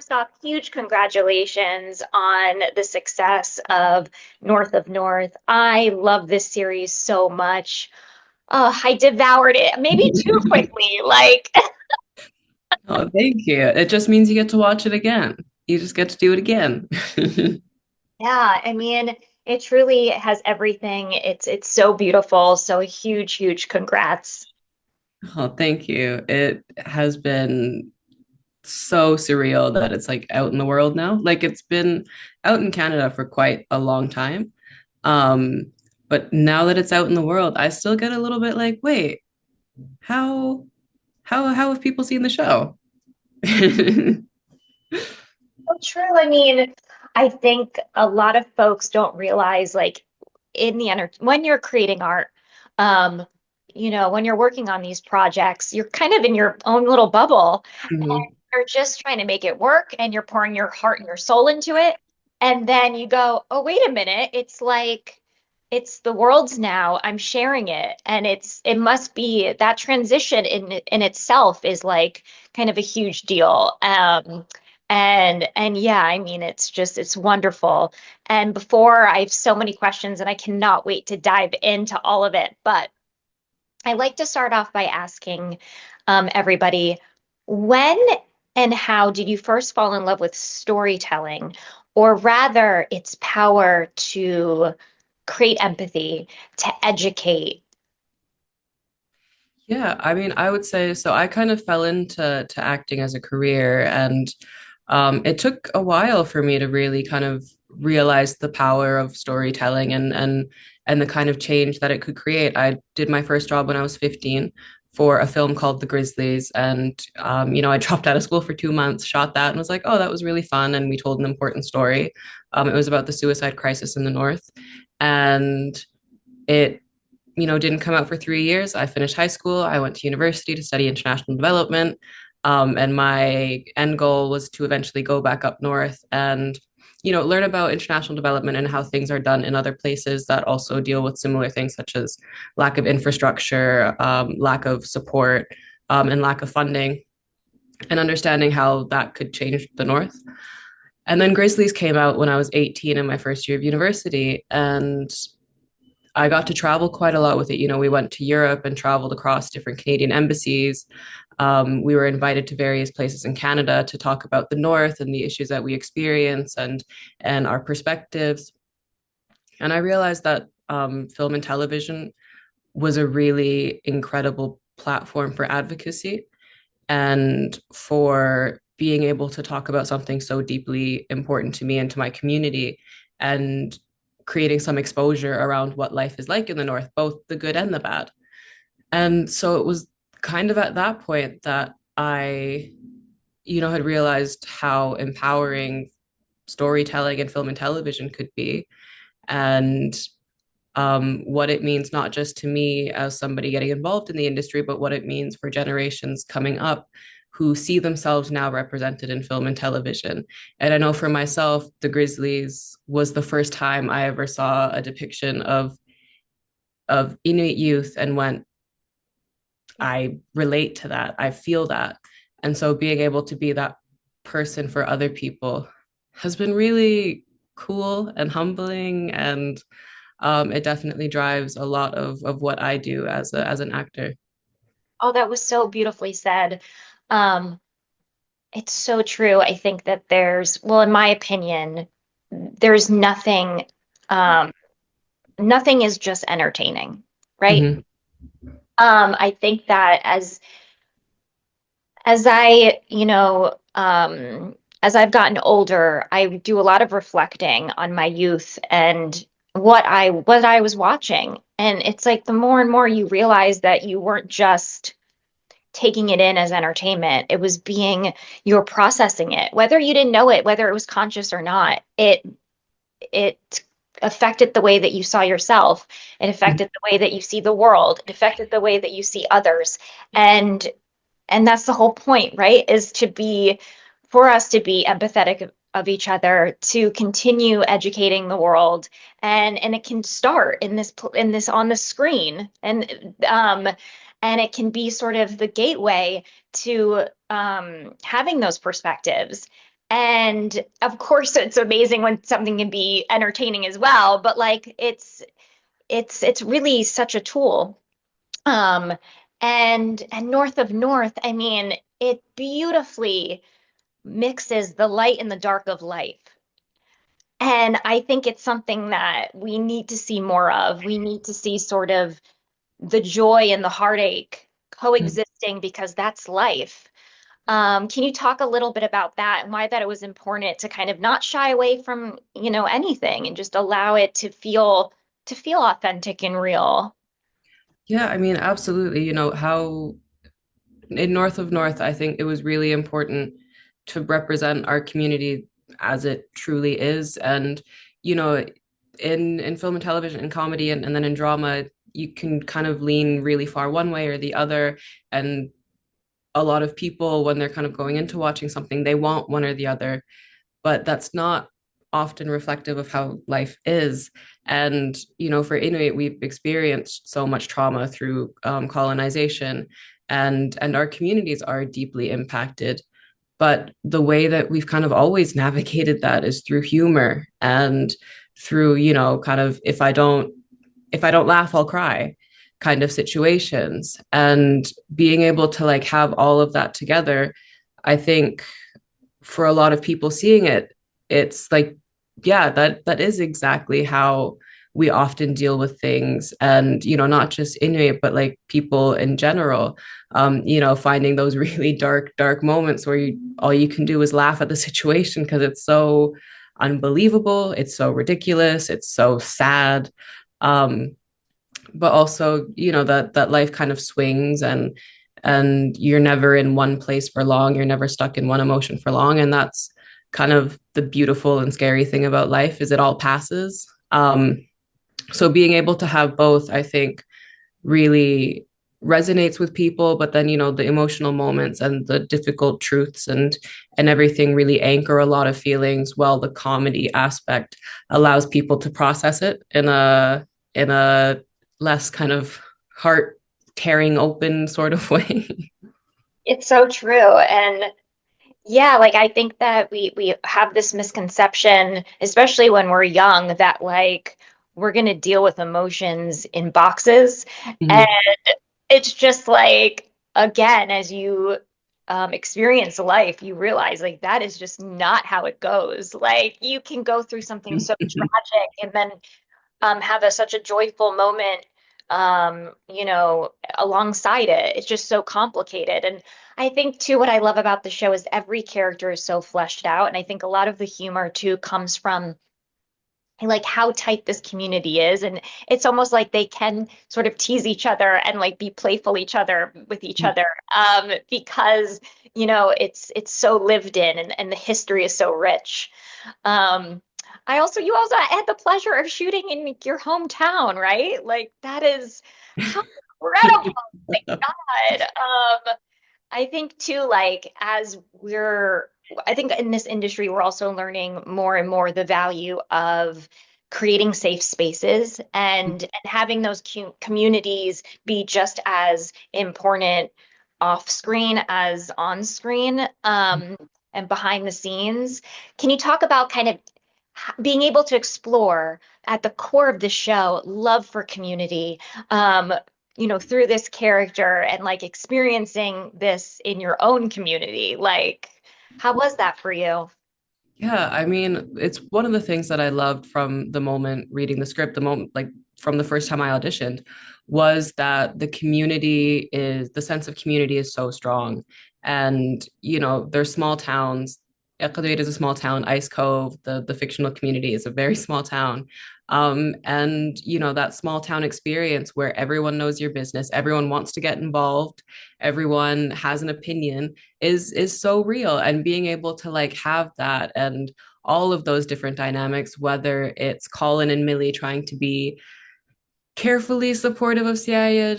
first off, huge congratulations on the success of North of North. I love this series so much. Oh, I devoured it, maybe too quickly. Oh, thank you. It just means you get to watch it again. You just get to do it again. Yeah, I mean, it truly has everything. It's so beautiful. So a huge, huge congrats. Oh, thank you. It has been so surreal that it's like out in the world now. Like it's been out in Canada for quite a long time. Um, but now that it's out in the world, I still get a little bit like, wait, how how have people seen the show? So true. I mean, I think a lot of folks don't realize in the when you're creating art, um, when you're working on these projects, you're kind of in your own little bubble. Mhm. You're just trying to make it work and you're pouring your heart and your soul into it. And then you go, oh, wait a minute. It's the world's now. I'm sharing it. And it must be that transition in itself is like kind of a huge deal. And yeah, I mean, it's wonderful. And before I have so many questions and I cannot wait to dive into all of it. But I like to start off by asking everybody, when and how did you first fall in love with storytelling, or rather its power to create empathy, to educate? Yeah, I mean, I would say so. I kind of fell into acting as a career, and it took a while for me to really kind of realize the power of storytelling and the kind of change that it could create. I did my first job when I was 15 for a film called The Grizzlies, and I dropped out of school for 2 months, shot that, and was like, oh, that was really fun, and we told an important story. It was about the suicide crisis in the North, and it didn't come out for 3 years. I finished high school. I went to university to study international development. And my end goal was to eventually go back up north and, learn about international development and how things are done in other places that also deal with similar things, such as lack of infrastructure, lack of support, and lack of funding, and understanding how that could change the North. And then Grizzlies came out when I was 18 in my first year of university. And I got to travel quite a lot with it. We went to Europe and traveled across different Canadian embassies. We were invited to various places in Canada to talk about the North and the issues that we experience and our perspectives. And I realized that film and television was a really incredible platform for advocacy and for being able to talk about something so deeply important to me and to my community and creating some exposure around what life is like in the North, both the good and the bad. And so it was kind of at that point that I, had realized how empowering storytelling and film and television could be, and what it means not just to me as somebody getting involved in the industry, but what it means for generations coming up who see themselves now represented in film and television. And I know for myself, The Grizzlies was the first time I ever saw a depiction of Inuit youth and went, I relate to that. I feel that. And so being able to be that person for other people has been really cool and humbling, and it definitely drives a lot of what I do as an actor. Oh, that was so beautifully said. Um, it's so true. I think that well, in my opinion, there's um, nothing is just entertaining, right? Mhm. I think that as I, as I've gotten older, I do a lot of reflecting on my youth and what I was watching. And it's like the more and more you realize that you weren't just taking it in as entertainment. You were processing it, whether you didn't know it, whether it was conscious or not. It affected the way that you saw yourself. It affected the way that you see the world. It affected the way that you see others. And and that's the whole point, right? For us to be empathetic of each other, to continue educating the world, and it can start in this on the screen, and it can be sort of the gateway to having those perspectives. And of course, it's amazing when something can be entertaining as well, but like it's really such a tool. Um, and North of North, I mean, it beautifully mixes the light and the dark of life. And I think it's something that we need to see more of. We need to see sort of the joy and the heartache coexisting because that's life. Can you talk a little bit about that and why that it was important to kind of not shy away from, anything and just allow it to feel authentic and real? Yeah, I mean, absolutely. You know, how in North of North, I think it was really important to represent our community as it truly is. And, you know, in film and television and comedy and then in drama, you can kind of lean really far one way or the other. And a lot of people, when they're kind of going into watching something, they want one or the other, but that's not often reflective of how life is. And, you know, for Inuit, we've experienced so much trauma through colonization, and our communities are deeply impacted. But the way that we've kind of always navigated that is through humor and through, you know, kind of if I don't laugh, I'll cry kind of situations. And being able to like have all of that together, I think for a lot of people seeing it, it's like, yeah, that is exactly how we often deal with things. And, you know, not just Inuit, but like people in general, you know, finding those really dark moments where all you can do is laugh at the situation because it's so unbelievable, it's so ridiculous, it's so sad. Um, but also, you know, that life kind of swings, and you're never in one place for long, you're never stuck in one emotion for long, and that's kind of the beautiful and scary thing about life is it all passes. So being able to have both, I think, really resonates with people, but then, you know, the emotional moments and the difficult truths and everything really anchor a lot of feelings, while the comedy aspect allows people to process it in a less kind of heart tearing open sort of way. It's so true. And yeah, like I think that we have this misconception, especially when we're young, that like we're gonna deal with emotions in boxes. And Mhm. it's just like, again, as you experience life, you realize like that is just not how it goes. Like you can go through something so tragic and then have such a joyful moment, alongside it. It's just so complicated. And I think too, what I love about the show is every character is so fleshed out. And I think a lot of the humor too comes from like how tight this community is. And it's almost like they can sort of tease each other and like be playful each other with each other, because it's so lived in, and the history is so rich. um you also had the pleasure of shooting in your hometown, right? Like that is how incredible. Thank God. I think too, like I think in this industry, we're also learning more and more the value of creating safe spaces and having those communities be just as important off screen as on screen, and behind the scenes. Can you talk about kind of being able to explore at the core of the show love for community, um, through this character and like experiencing this in your own community? Like, how was that for you? Yeah, I mean, it's one of the things that I loved from the moment reading the script, the moment, like from the first time I auditioned, was that the sense of community is so strong. And, you know, there's small towns. Iqaluit is a small town. Ice Cove, the fictional community, is a very small town. And, you know, that small town experience where everyone knows your business, everyone wants to get involved, everyone has an opinion is so real. And being able to like have that and all of those different dynamics, whether it's Colin and Millie trying to be carefully supportive of Siaya,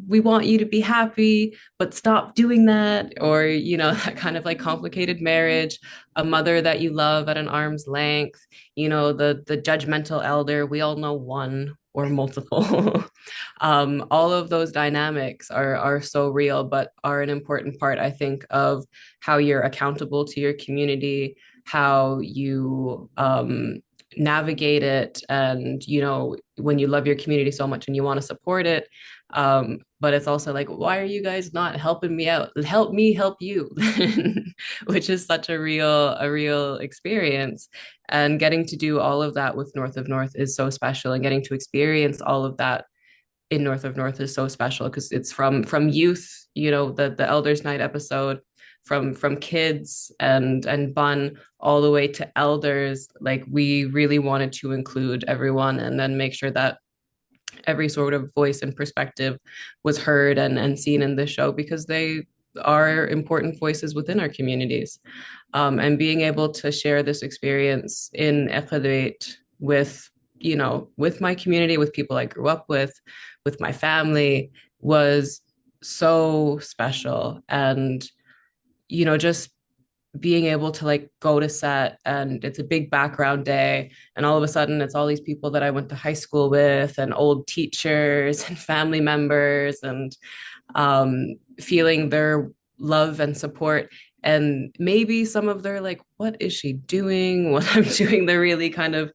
we want you to be happy, but stop doing that. Or, that kind of like complicated marriage, a mother that you love at an arm's length, the judgmental elder, we all know one or multiple. All of those dynamics are so real, but are an important part, I think, of how you're accountable to your community, how you navigate it, and when you love your community so much and you want to support it, but it's also like, why are you guys not helping me out? Help me help you. Which is such a real experience, and getting to do all of that with North of North is so special, and getting to experience all of that in North of North is so special because it's from youth, the Elders Night episode, from kids and Bun, all the way to elders. Like, we really wanted to include everyone and then make sure that every sort of voice and perspective was heard and seen in this show, because they are important voices within our communities. And being able to share this experience in Eqadouit with my community, with people I grew up with my family, was so special. And, just being able to like go to set, and it's a big background day, and all of a sudden it's all these people that I went to high school with, and old teachers and family members, and feeling their love and support, and maybe some of their like, what is she doing, what I'm doing, the really kind of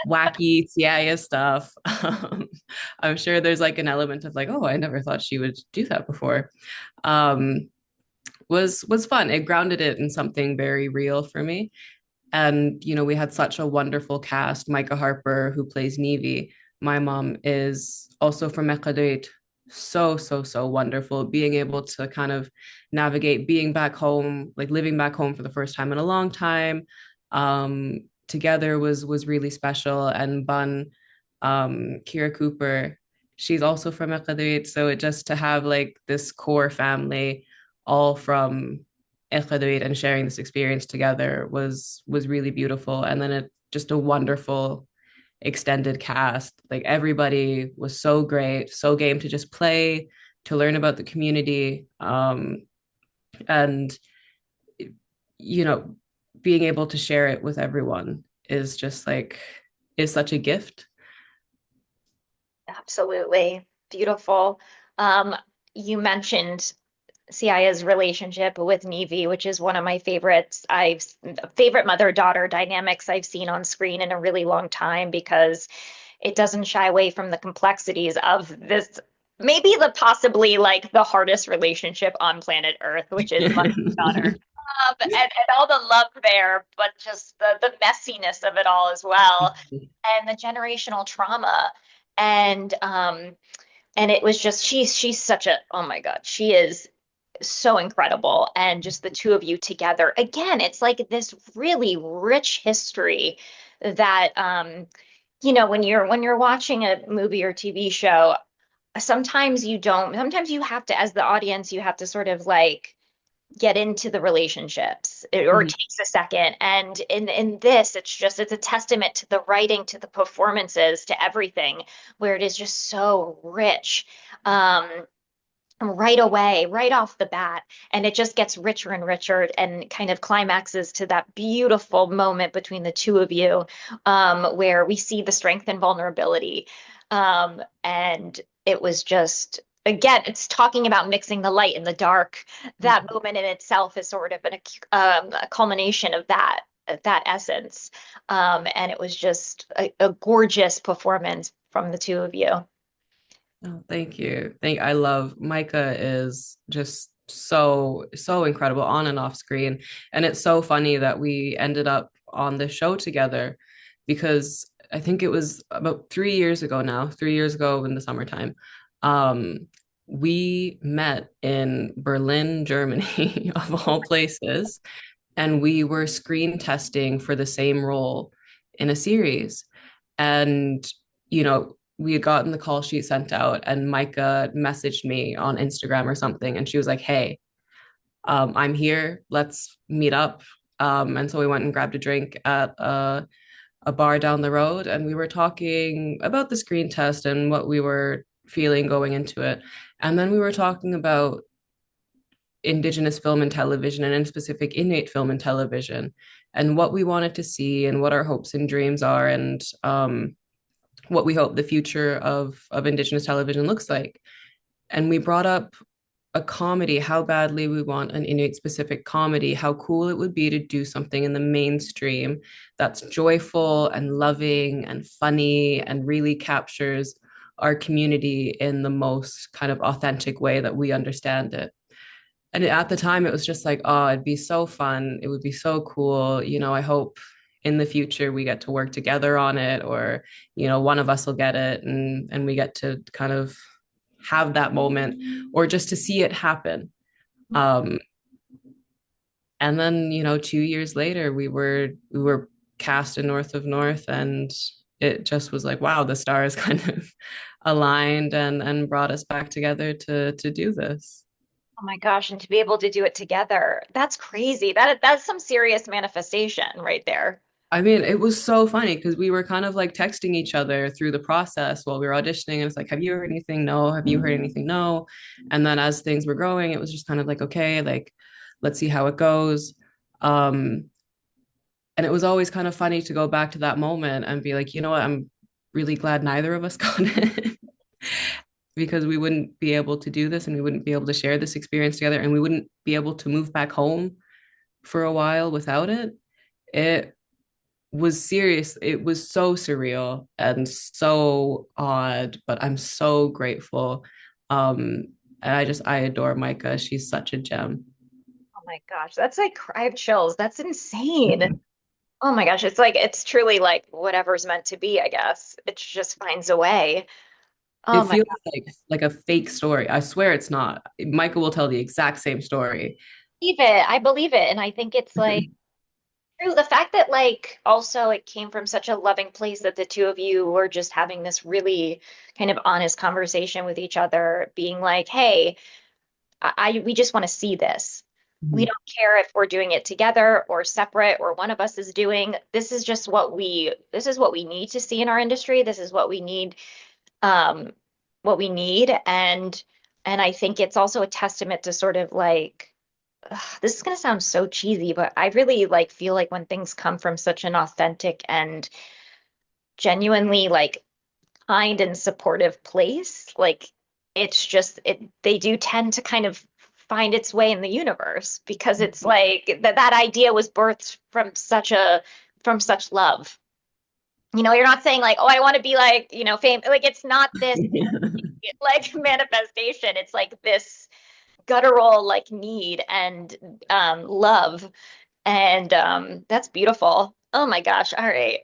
wacky CIA stuff. I'm sure there's like an element of like, oh, I never thought she would do that before. um was fun. It grounded it in something very real for me. And, we had such a wonderful cast. Micah Harper, who plays Nevi. My mom is also from Mekadeit. So, so, so wonderful. Being able to kind of navigate being back home, like living back home for the first time in a long time, together was really special. And Bun, Kira Cooper, she's also from Mekadeit. So it just to have like this core family all from Ecuador and sharing this experience together was really beautiful. And then it just a wonderful extended cast. Like, everybody was so great, so game to just play, to learn about the community, and you know, being able to share it with everyone is just like is such a gift. Absolutely. Beautiful. Um, you mentioned Siaya's relationship with Nevi, which is one of my favorites. Favorite mother-daughter dynamics I've seen on screen in a really long time, because it doesn't shy away from the complexities of this, maybe the possibly like the hardest relationship on planet Earth, which is mother-daughter. And all the love there, but just the messiness of it all as well, and the generational trauma. And and it was just she's such a, oh my God, she is so incredible. And just the two of you together again, it's like this really rich history that when you're watching a movie or TV show, sometimes you have to, as the audience, you have to sort of like get into the relationships, or it Mhm. takes a second. And in this, it's a testament to the writing, to the performances, to everything, where it is just so rich. Right away, right off the bat. And it just gets richer and richer, and kind of climaxes to that beautiful moment between the two of you, where we see the strength and vulnerability. And it was just, again, it's talking about mixing the light and the dark. That moment in itself is sort of a culmination of that essence. And it was just a gorgeous performance from the two of you. Oh, thank you. I love Micah is just so incredible on and off screen. And it's so funny that we ended up on the show together, because I think it was about 3 years ago now, 3 years ago in the summertime. Um, we met in Berlin, Germany, of all places, and we were screen testing for the same role in a series. And, we had gotten the call sheet sent out, and Micah messaged me on Instagram or something. And she was like, hey, I'm here. Let's meet up. And so we went and grabbed a drink at a bar down the road, and we were talking about the screen test and what we were feeling going into it. And then we were talking about Indigenous film and television, and in specific, innate film and television, and what we wanted to see, and what our hopes and dreams are, and what we hope the future of Indigenous television looks like. And we brought up a comedy, how badly we want an Inuit specific comedy, how cool it would be to do something in the mainstream that's joyful and loving and funny and really captures our community in the most kind of authentic way that we understand it. And at the time, it was just like, oh, it'd be so fun. It would be so cool. I hope in the future we get to work together on it, or, one of us will get it, and we get to kind of have that moment, or just to see it happen. Um, and then, 2 years later, we were cast in North of North, and it just was like, wow, the stars kind of aligned and brought us back together to do this. Oh my gosh, and to be able to do it together, that's crazy. That's some serious manifestation right there. I mean, it was so funny because we were kind of like texting each other through the process while we were auditioning. And it's like, have you heard anything? No. Have you heard anything? No. And then as things were growing, it was just kind of like, okay, like, let's see how it goes. Um, and it was always kind of funny to go back to that moment and be like, you know what? I'm really glad neither of us got it because we wouldn't be able to do this, and we wouldn't be able to share this experience together, and we wouldn't be able to move back home for a while without it. It was serious. It was so surreal and so odd, but I'm so grateful. Um, and I adore Micah. She's such a gem. Oh my gosh, that's like I have chills. That's insane. Oh my gosh, it's like it's truly like whatever's meant to be, I guess. It just finds a way. It Oh my feels like a fake story. I swear it's not. Micah will tell the exact same story. believe it. I believe it. And I think it's like true. The fact that like also it came from such a loving place that the two of you were just having this really kind of honest conversation with each other, being like, hey, we just want to see this. We Mhm. don't care if we're doing it together or separate or one of us is doing. This is what we need to see in our industry. This is um what we need. And I think it's also a testament to sort of like this is going to sound so cheesy, but I really like feel like when things come from such an authentic and genuinely like kind and supportive place, like it's just they do tend to kind of find its way in the universe because it's like that idea was birthed from such love. You're not saying like, oh, I want to be like, fame. Like it's not this like manifestation. It's like this guttural like need and love. And that's beautiful. Oh my gosh. All right.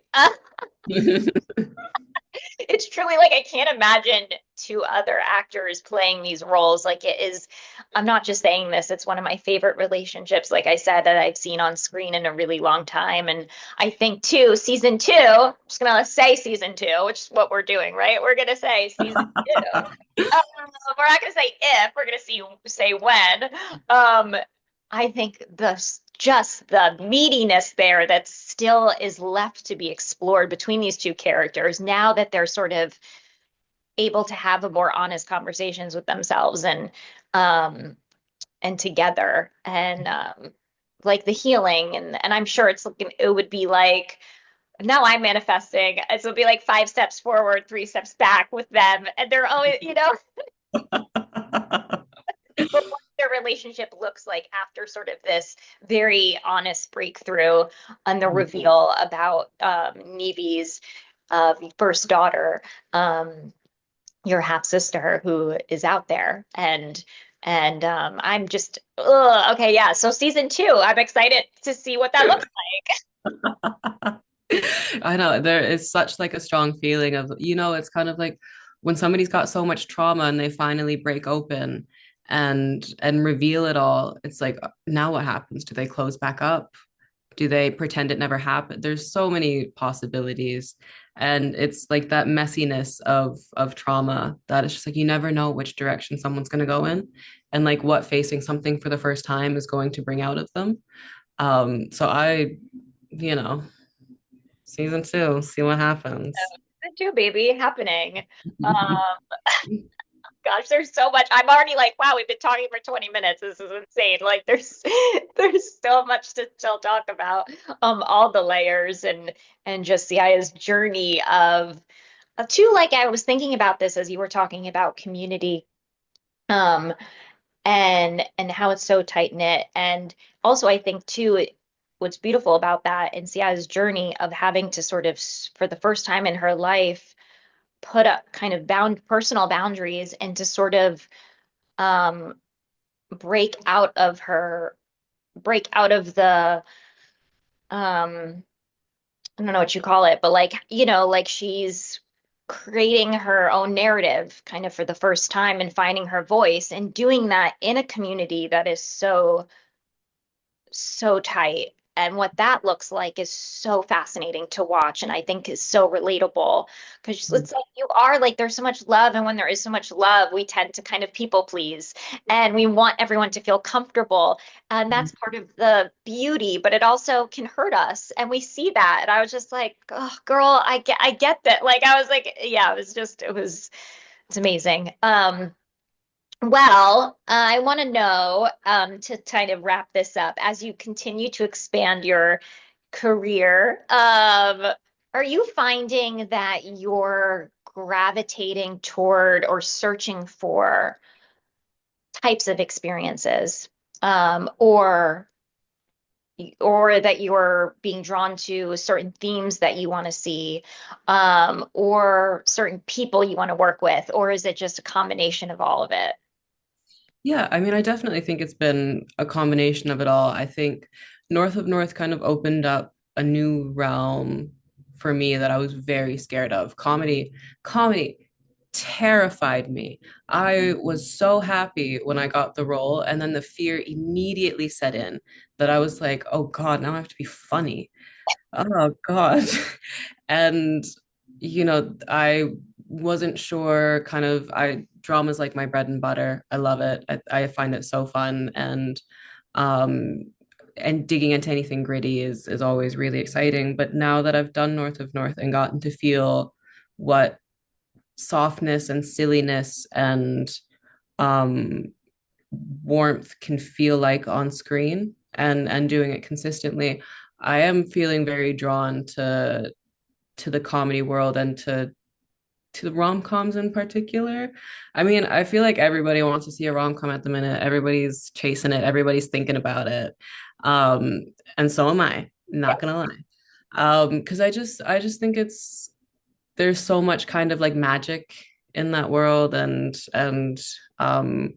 It's truly like I can't imagine two other actors playing these roles. Like it is, I'm not just saying this, it's one of my favorite relationships, like I said, that I've seen on screen in a really long time. And I think too, season two, I'm just gonna say season two, which is what we're doing, right? We're gonna say season two. We're not gonna say if, we're gonna say when. Um, I think just the meatiness there that still is left to be explored between these two characters now that they're sort of able to have a more honest conversations with themselves um and together and like the healing and I'm sure it would be like now I'm manifesting it would be like 5 steps forward 3 steps back with them and they're always but what their relationship looks like after sort of this very honest breakthrough and the reveal about Nevi's first daughter, your half sister who is out there, and I'm just okay, yeah. So season two, I'm excited to see what that looks I know there is such like a strong feeling of, it's kind of like when somebody's got so much trauma and they finally break open and reveal it all, it's like now what happens? Do they close back up? Do they pretend it never happened? There's so many possibilities. And it's like that messiness of trauma that it's just like you never know which direction someone's going to go in and like what facing something for the first time is going to bring out of them. So I, you know, season two. See what happens. Season two, baby, happening. Um, Gosh, there's so much. I'm already like, wow, we've been talking for 20 minutes. This is insane. Like there's so much to still talk about. All the layers and just Sia's journey of two, like I was thinking about this as you were talking about community. Um, and how it's so tight knit. And also, I think too, what's beautiful about that in Sia's journey of having to sort of, for the first time in her life, put up kind of personal boundaries and to sort of um, break out of her, break out of the, I don't know what you call it, but like, like she's creating her own narrative kind of for the first time and finding her voice and doing that in a community that is so tight. And what that looks like is so fascinating to watch, and I think is so relatable because it's like you are like there's so much love, and when there is so much love, we tend to kind of people please, and we want everyone to feel comfortable, and that's part of the beauty. But it also can hurt us, and we see that. And I was just like, oh, girl, I get that. Like I was like, yeah, it's amazing. Well, I want to know, to kind of wrap this up, as you continue to expand your career, are you finding that you're gravitating toward or searching for types of experiences, or that you're being drawn to certain themes that you want to see, or certain people you want to work with, or is it just a combination of all of it? Yeah, I mean, I definitely think it's been a combination of it all. I think North of North kind of opened up a new realm for me that I was very scared of. Comedy terrified me. I was so happy when I got the role, and then the fear immediately set in that I was like, oh God, now I have to be funny. Oh God. And I wasn't sure kind of I drama's like my bread and butter. I love it. I find it so fun um and digging into anything gritty is always really exciting. But now that I've done North of North and gotten to feel what softness and silliness and um warmth can feel like on screen and doing it consistently, I am feeling very drawn to the comedy world and to the rom-coms in particular. I mean, I feel like everybody wants to see a rom-com at the minute. Everybody's chasing it, everybody's thinking about it. Um, and so am I, not gonna lie. Because I just think there's so much kind of like magic in that world and um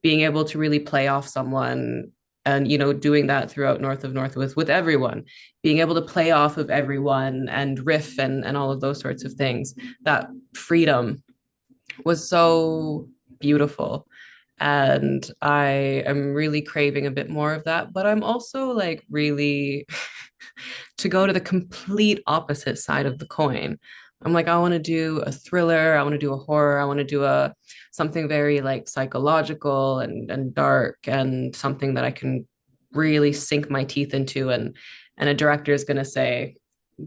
being able to really play off someone and doing that throughout North of North with everyone, being able to play off of everyone and riff and all of those sorts of things, that freedom was so beautiful. And I am really craving a bit more of that, but I'm also like really to go to the complete opposite side of the coin. I'm like, I want to do a thriller, I want to do a horror, I want to do a something very like psychological and dark and something that I can really sink my teeth into and a director is going to say,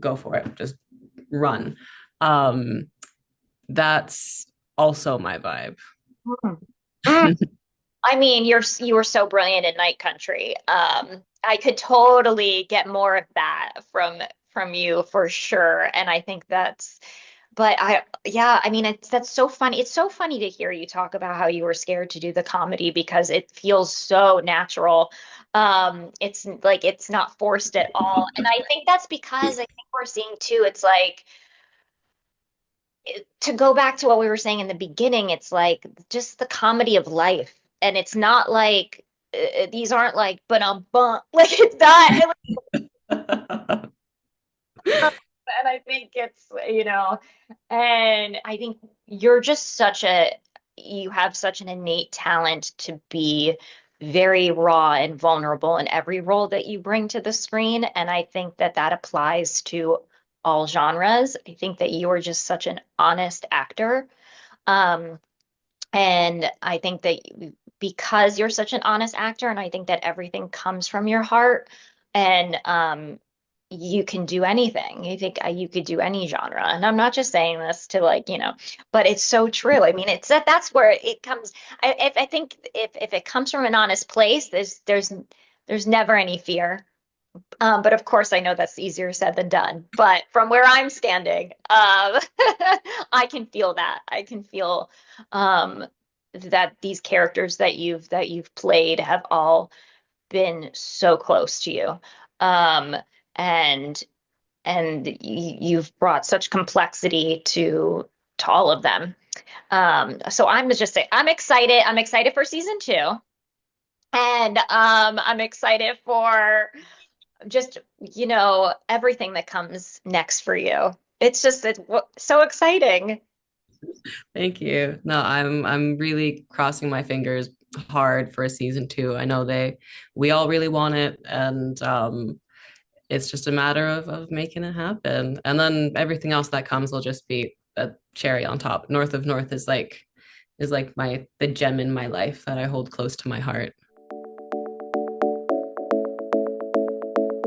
go for it, just run. Um, that's also my vibe. Mm. Mm. I mean, you were so brilliant in Night Country. I could totally get more of that from you for sure. And I think but yeah, I mean, that's so funny. It's so funny to hear you talk about how you were scared to do the comedy because it feels so natural. It's like it's not forced at all. And I think that's because I think we're seeing too, it's like to go back to what we were saying in the beginning, it's like just the comedy of life. And it's not like these aren't like, but like it's not. And I think and I think you're just you have such an innate talent to be very raw and vulnerable in every role that you bring to the screen. And I think that that applies to all genres. I think that you are just such an honest actor. Um, and I think that because you're such an honest actor, and I think that everything comes from your heart, and you can do anything. You think you could do any genre. And I'm not just saying this to like, but it's so true. I mean, it's that's where it comes. I think if it comes from an honest place, there's never any fear. But of course, I know that's easier said than done. But from where I'm standing, I can feel that. I can feel um, that these characters that you've played have all been so close to you, um, and you've brought such complexity to all of them. So I'm just say I'm excited. I'm excited for season two, and I'm excited for just everything that comes next for you. It's so exciting. Thank you. No, I'm really crossing my fingers hard for a season two. I know we all really want it, and it's just a matter of making it happen. And then everything else that comes will just be a cherry on top. North of North is like my the gem in my life that I hold close to my heart.